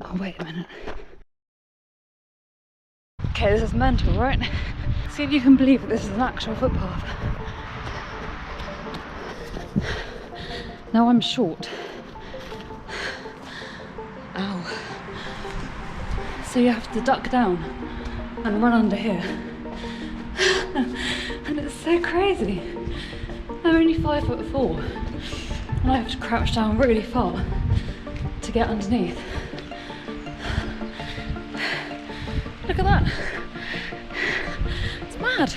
Oh, wait a minute. Okay, this is mental, right? See if you can believe that this is an actual footpath. Now I'm short. Ow. So you have to duck down and run under here. And it's so crazy. I'm only 5'4", and I have to crouch down really far to get underneath. Look at that. It's mad.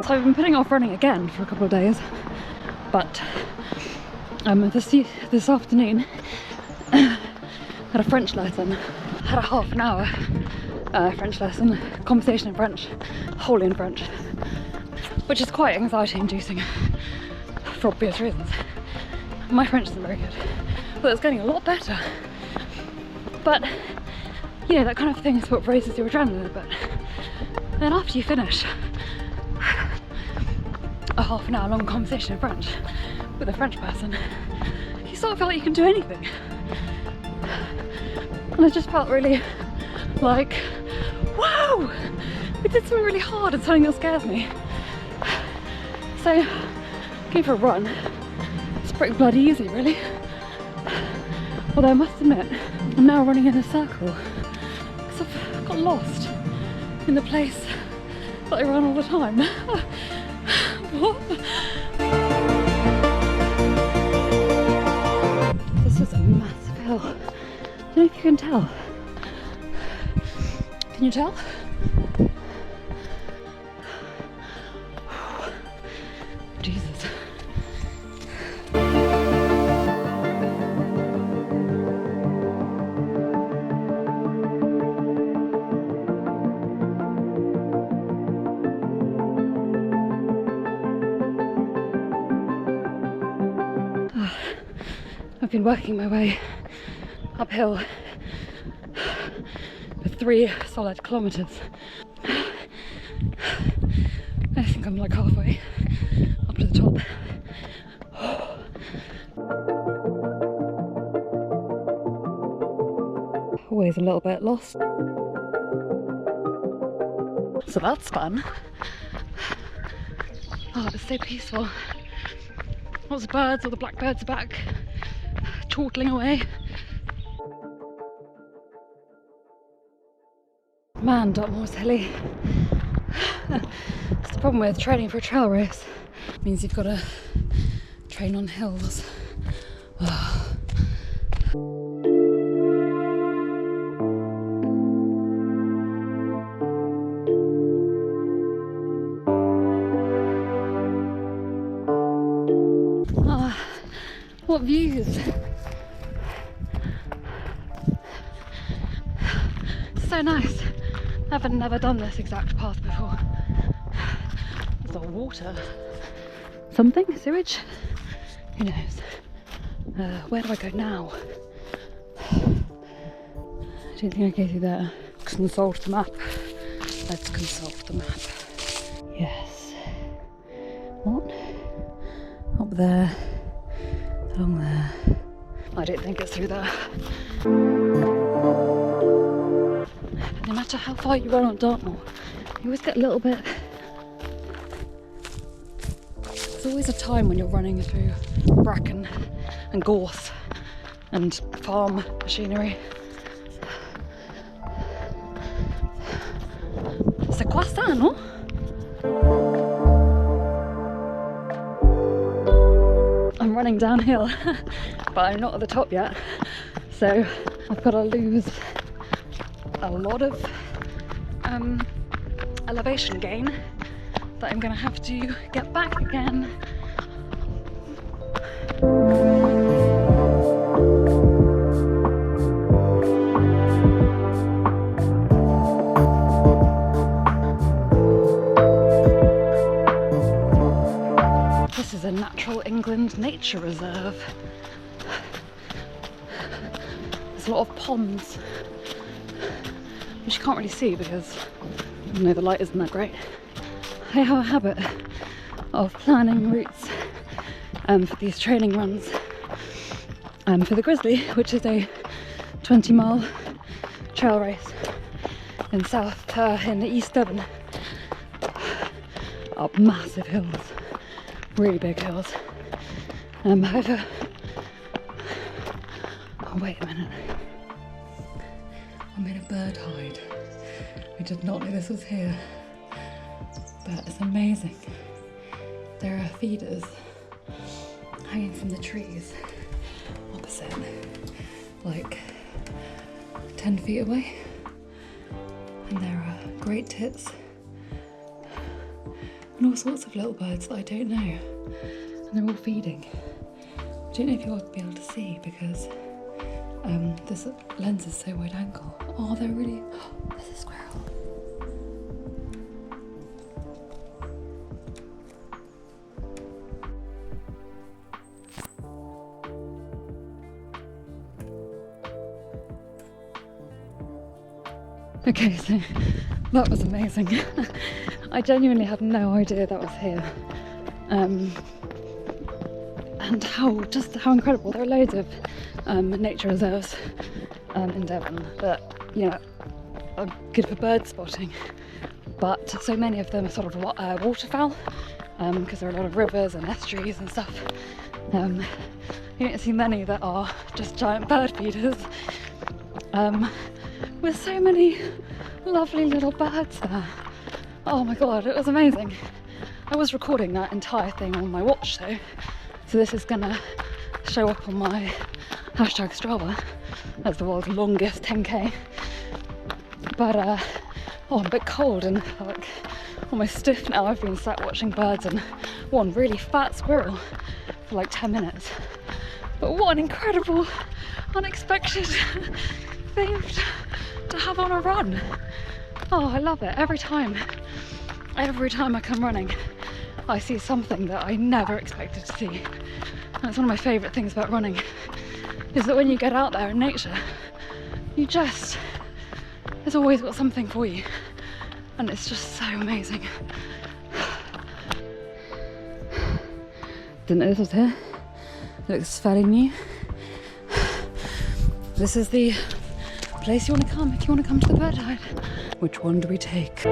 So I've been putting off running again for a couple of days, but this afternoon had a French lesson. Had a half an hour French lesson, conversation in French, wholly in French, which is quite anxiety inducing for obvious reasons. My French isn't very good, but it's getting a lot better. But you know, that kind of thing is what raises your adrenaline a bit. Then after you finish a half an hour long conversation in French with a French person, you sort of feel like you can do anything. And I just felt really like, whoa! We did something really hard and something that scares me. So, going for a run. It's pretty bloody easy, really. Although I must admit, I'm now running in a circle because I've got lost in the place that I run all the time. What? This is a massive hill. I don't know if you can tell. Can you tell? Jesus. I've been working my way uphill for 3 solid kilometres. I think I'm like halfway up to the top. Always a little bit lost. So that's fun. Oh, it's so peaceful. Lots of birds, all the blackbirds are back, chortling away. Man, Dartmoor's hilly. It's the problem with training for a trail race. It means you've got to train on hills. What views! So nice. I've never done this exact path before. There's all water. Something? Sewage? Who knows? Where do I go now? I don't think I go through there. Consult the map. Let's consult the map. Yes. What? Up there. Along there. I don't think it's through there. No matter how far you run on Dartmoor, you always get a little bit... There's always a time when you're running through bracken and gorse and farm machinery. C'est quoi ça, non? I'm running downhill, but I'm not at the top yet, so I've got to lose a lot of elevation gain that I'm going to have to get back again. This is a natural England nature reserve. There's a lot of ponds, which you can't really see because, you know, the light isn't that great. I have a habit of planning routes for these training runs for the Grizzly, which is a 20-mile trail race in East Devon, up massive hills, really big hills. However, oh wait a minute, I'm in a bird hide. I did not know this was here, but it's amazing. There are feeders hanging from the trees opposite, like 10 feet away, and there are great tits and all sorts of little birds that I don't know, and they're all feeding. I don't know if you'll be able to see because this lens is so wide angle. Oh, they're really, oh, there's a squirrel. Okay, so that was amazing. I genuinely had no idea that was here. And how incredible. There are loads of nature reserves in Devon that, you know, are good for bird spotting, but so many of them are sort of waterfowl, because there are a lot of rivers and estuaries and stuff. You don't see many that are just giant bird feeders, with so many lovely little birds there. Oh my god, it was amazing. I was recording that entire thing on my watch though, so this is gonna show up on my hashtag Strava as the world's longest 10k. But oh, I'm a bit cold and like almost stiff now. I've been sat watching birds and one really fat squirrel for like 10 minutes. But what an incredible, unexpected thing to have on a run. Oh, I love it. Every time I come running, I see something that I never expected to see. And it's one of my favourite things about running, is that when you get out there in nature, there's always got something for you. And it's just so amazing. Didn't know this was here. It looks fairly new. This is the place you want to come if you want to come to the bird hide. Which one do we take?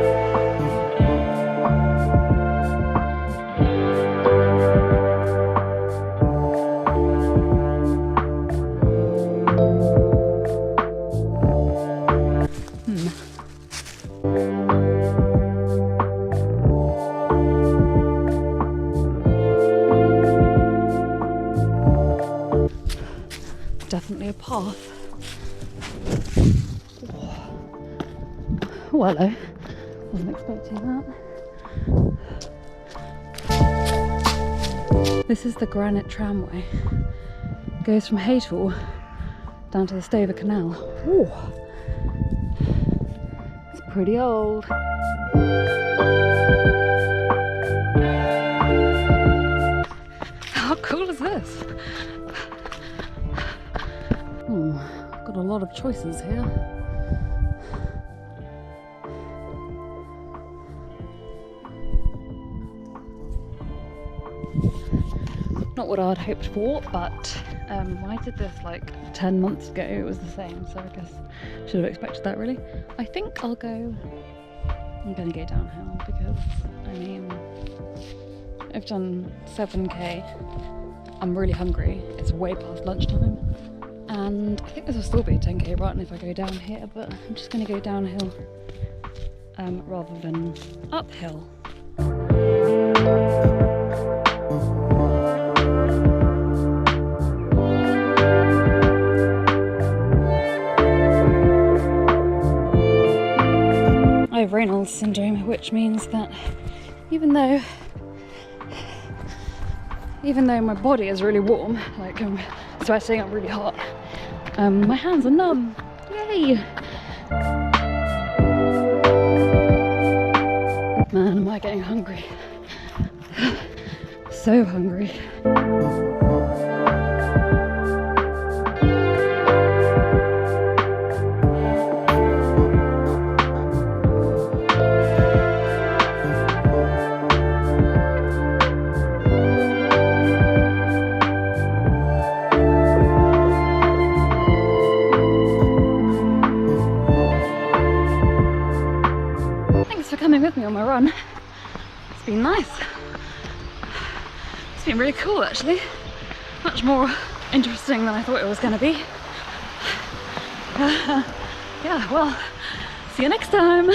Definitely a path. Oh, hello. Wasn't expecting that. This is the granite tramway. It goes from Haytall down to the Stover Canal. Ooh. It's pretty old. How cool is this? Got a lot of choices here. Not what I'd hoped for, but when I did this like 10 months ago, it was the same, so I guess should have expected that really. I think I'm gonna go downhill because, I mean, I've done 7k, I'm really hungry, it's way past lunchtime, and I think this will still be a 10k run if I go down here, but I'm just gonna go downhill rather than uphill. I have Raynaud's syndrome, which means that even though my body is really warm, like I'm sweating, I'm really hot, my hands are numb. Yay! Man, am I getting hungry. So hungry. coming with me on my run. It's been nice. It's been really cool actually. Much more interesting than I thought it was going to be. Yeah, well, see you next time.